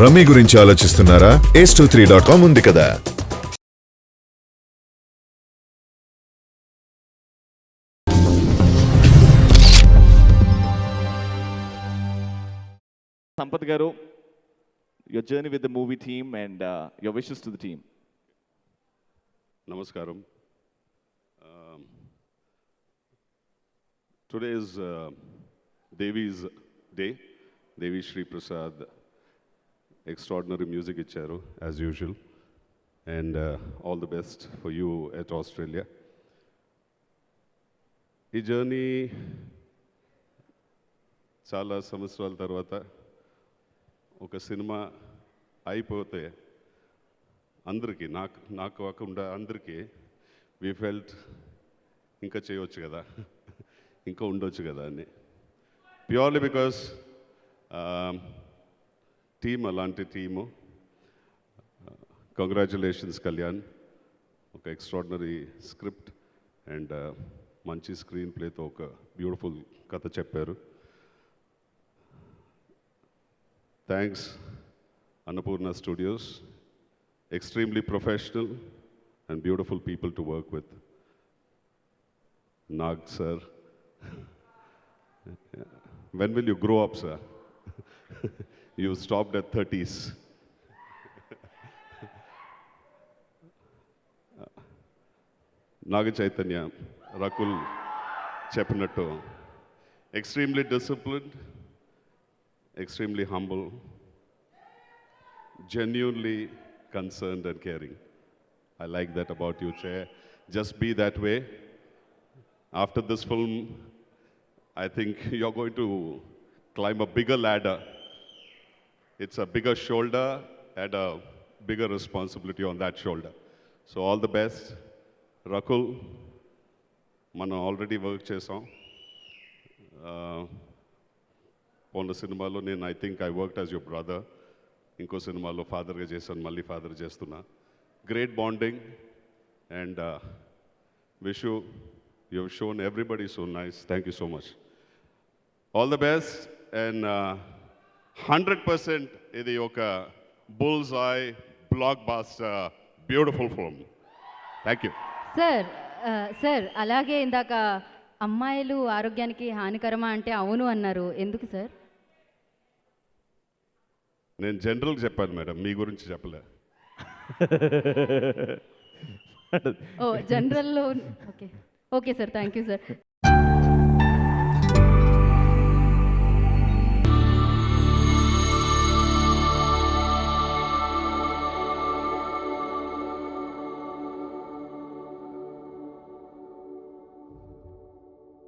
Rummy గురించి ఆలోచిస్తున్నారా? ace23.com ఉంది కదా. Sampath Garu, your journey with the movie team and your wishes to the team. Namaskaram. Today is Devi's day. Devi Shri Prasad, extraordinary music icharu as usual, and all the best for you at Australia. ఈ journey చాలా సంవత్సరాల తర్వాత ఒక cinema అయిపోతే అందరికీ నాకు కాకుండా అందరికీ వి ఫెల్ట్ ఇంకా చేయవచ్చు కదా, ఇంకా ఉండొచ్చు కదా అని, ప్యూర్లీ బికాస్ టీమ్ అలాంటి టీము. కంగ్రాచులేషన్స్ కళ్యాణ్, ఒక ఎక్స్ట్రాడినరీ స్క్రిప్ట్ అండ్ మంచి స్క్రీన్ ప్లేతో ఒక బ్యూటిఫుల్ కథ చెప్పారు. Thanks Annapurna Studios, extremely professional and beautiful people to work with. Nag sir, when will you grow up, sir? You stopped at 30s. Naga Chaitanya, Rakul Chepinatto, extremely disciplined, extremely humble, genuinely concerned and caring. I like that about you, Chair. Just be that way. After this film, I think you're going to climb a bigger ladder. It's a bigger shoulder and a bigger responsibility on that shoulder. So all the best. Rakul, మనం already work చేసాం. పోన్న సినిమాలో నేను I think I worked as your brother. ఇంకో సినిమాలో ఫాదర్గా చేశాను, మళ్ళీ ఫాదర్ చేస్తున్నా. Great bonding and wish you have shown everybody so nice. Thank you so much. All the best and 100% ఇది ఒక bullseye blockbuster beautiful film. Thank you sir అలాగే ఇందాక అమ్మాయిలు ఆరోగ్యానికి హానికరమా అంటే అవును అన్నారు, ఎందుకు సార్? నేను జనరల్గా చెప్పాను మేడం, మీ గురించి చెప్పలే. ఓ జనరల్లో okay sir, thank you sir.